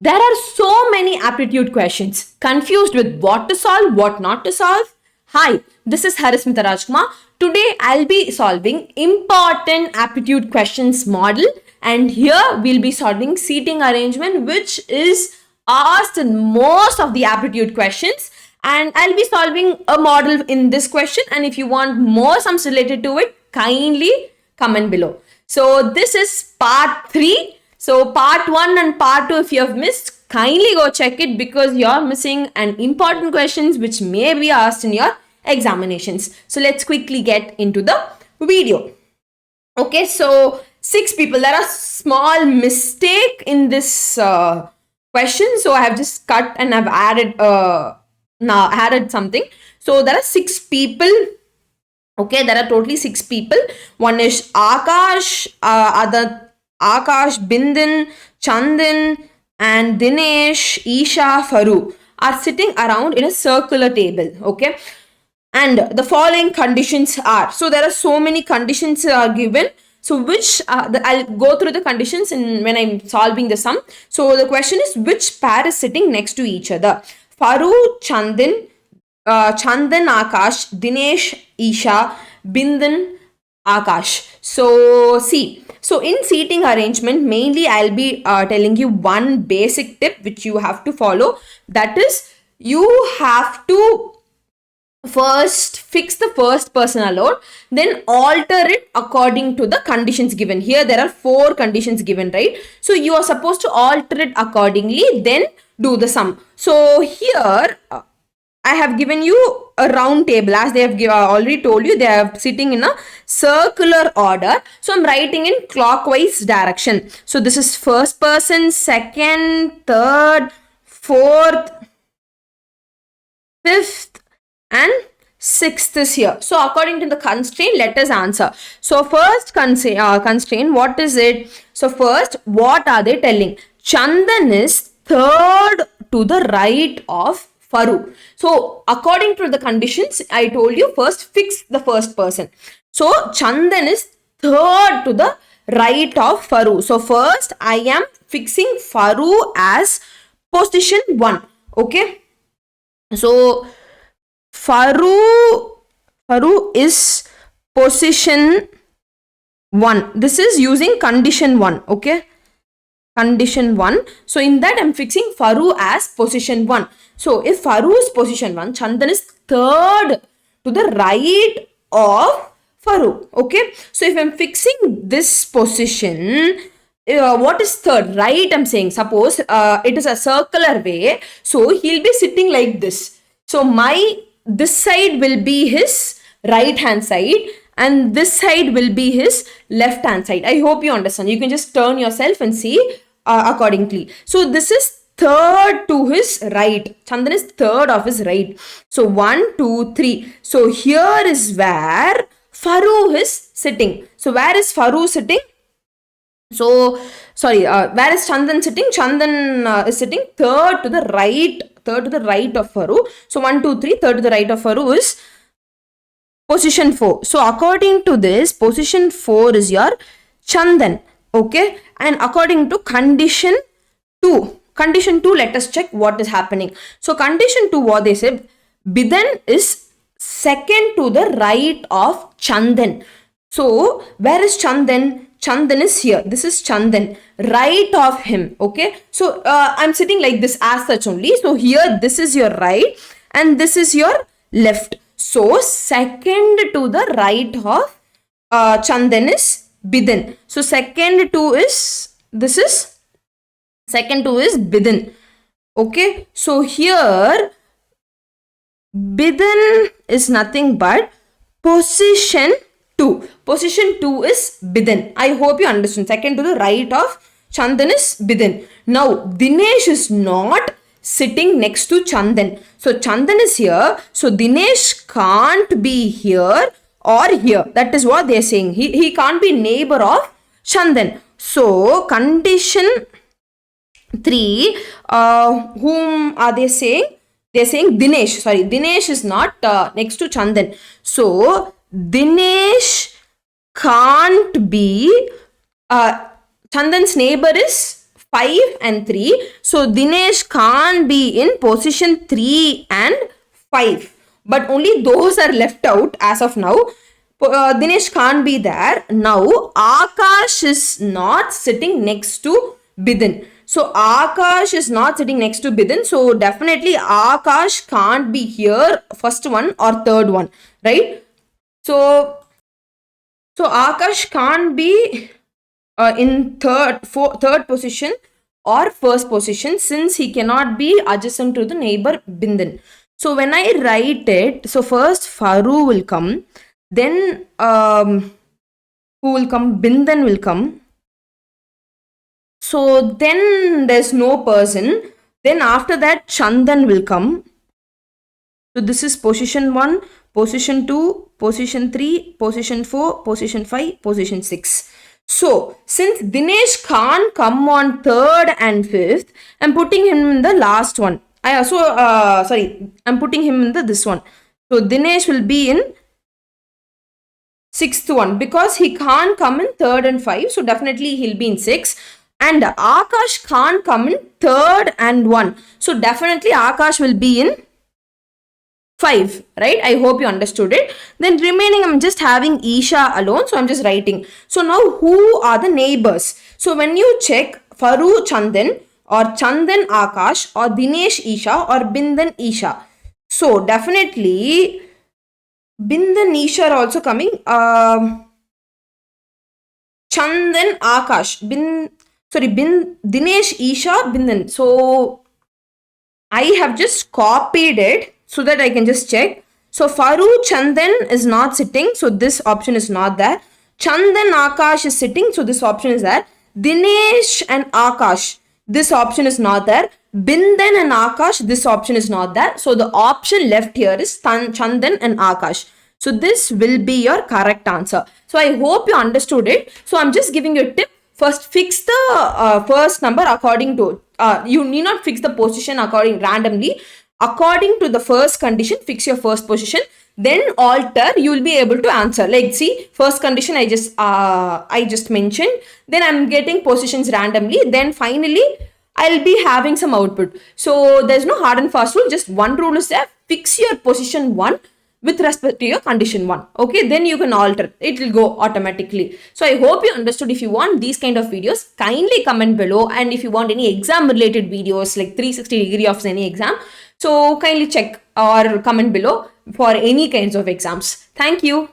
There are so many aptitude questions. Confused with what to solve, what not to solve? Hi, this is Harismita Rajkumar. Today I'll be solving important aptitude questions model, and here we'll be solving seating arrangement, which is asked in most of the aptitude questions. And I'll be solving a model in this question, and if you want more sums related to it, kindly comment below. So this is part 3. So part 1 and part 2, if you have missed, kindly go check it because you're missing an important questions which may be asked in your examinations. So let's quickly get into the video. Okay, so 6 people. There are small mistake in this question. So I have just cut and I've added something. So there are 6 people. Okay, there are totally 6 people. One is Akash, Akash, Bindan, Chandan, and Dinesh, Isha, Faru are sitting around in a circular table. Okay, and the following conditions are. So there are so many conditions given. So which I'll go through the conditions when I'm solving the sum. So the question is, which pair is sitting next to each other? Faru, Chandan, Chandan, Akash, Dinesh, Isha, Bindan, Akash. So see, so in seating arrangement, mainly I'll be telling you one basic tip which you have to follow. That is, you have to first fix the first person alone, then alter it according to the conditions given. Here there are 4 conditions given, right? So you are supposed to alter it accordingly, then do the sum. So here I have given you a round table, as they have already told you. They are sitting in a circular order. So I'm writing in clockwise direction. So this is first person, second, third, fourth, fifth, and sixth is here. So according to the constraint, let us answer. So first constraint, what is it? So first, what are they telling? Chandan is third to the right of Faru. So according to the conditions, I told you first fix the first person. So Chandan is third to the right of Faru. So first I am fixing Faru as position 1. Okay. So Faru is position 1. This is using condition 1. Okay. Condition 1. So in that I'm fixing Faru as position 1. So if Faru is position 1, Chandan is third to the right of Faru. Okay. So if I'm fixing this position, what is third? Right, I'm saying. Suppose it is a circular way. So he'll be sitting like this. So this side will be his right hand side and this side will be his left hand side. I hope you understand. You can just turn yourself and see accordingly. So this is third to his right. Chandan is third of his right. So 1, 2, 3. So here is where Faru is sitting. So where is Faru sitting? So sorry, where is Chandan sitting? Chandan is sitting third to the right of Faru. So 1, 2, 3, third to the right of Faru is position 4. So according to this, position 4 is your Chandan. Okay, and according to condition 2, let us check what is happening. So condition 2, what they said, Bidan is second to the right of Chandan. So where is Chandan? Chandan is here. This is Chandan, right of him. Okay, so I'm sitting like this as such only. So here this is your right and this is your left. So second to the right of Chandan is Bidan. So second to is Bidan. Okay, so here Bidan is nothing but position 2. Position 2 is Bidan. I hope you understand. Second to the right of Chandan is Bidan. Now Dinesh is not sitting next to Chandan. So Chandan is here. So Dinesh can't be here or here. That is what they are saying. He can't be neighbor of Chandan. So condition 3, whom are they saying? They are saying Dinesh. Sorry, Dinesh is not next to Chandan. So Dinesh can't be Chandan's neighbor is 5 and 3. So Dinesh can't be in position 3 and 5. But only those are left out as of now. Dinesh can't be there. Now Akash is not sitting next to Bidin. So Akash is not sitting next to Bidin. So definitely Akash can't be here, first one or third one, right? So Akash can't be in third position or first position, since he cannot be adjacent to the neighbor Bindin. So when I write it, so first Faru will come, then who will come? Bindin will come. So then there's no person. Then after that Chandan will come. So this is position 1, position 2, position 3, position 4, position 5, position 6. So since Dinesh can't come on 3rd and 5th, I'm putting him in the last one. I'm putting him in this one. So Dinesh will be in 6th one because he can't come in 3rd and 5. So definitely he'll be in 6. And Akash can't come in 3rd and 1. So definitely Akash will be in 5, right? I hope you understood it. Then remaining, I'm just having Isha alone. So I'm just writing. So now who are the neighbors? So when you check Faru Chandan or Chandan Akash or Dinesh Isha or Bindan Isha. So definitely Bindan Isha are also coming. Chandan Akash. Dinesh Isha Bindan. So I have just copied it so that I can just check. So Faru Chandan is not sitting, so this option is not there. Chandan Akash is sitting, so this option is there. Dinesh and Akash, this option is not there. Bindan and Akash, this option is not there. So the option left here is Chandan and Akash. So this will be your correct answer. So I hope you understood it. So I'm just giving you a tip. First, fix the first number according to, you need not fix the position according randomly. According to the first condition, fix your first position. Then alter, you will be able to answer. Like see, first condition I just mentioned. Then I'm getting positions randomly. Then finally, I'll be having some output. So there's no hard and fast rule. Just one rule is there. Fix your position 1 with respect to your condition 1. Okay, then you can alter. It will go automatically. So I hope you understood. If you want these kind of videos, kindly comment below. And if you want any exam related videos like 360 of any exam, so kindly check or comment below for any kinds of exams. Thank you.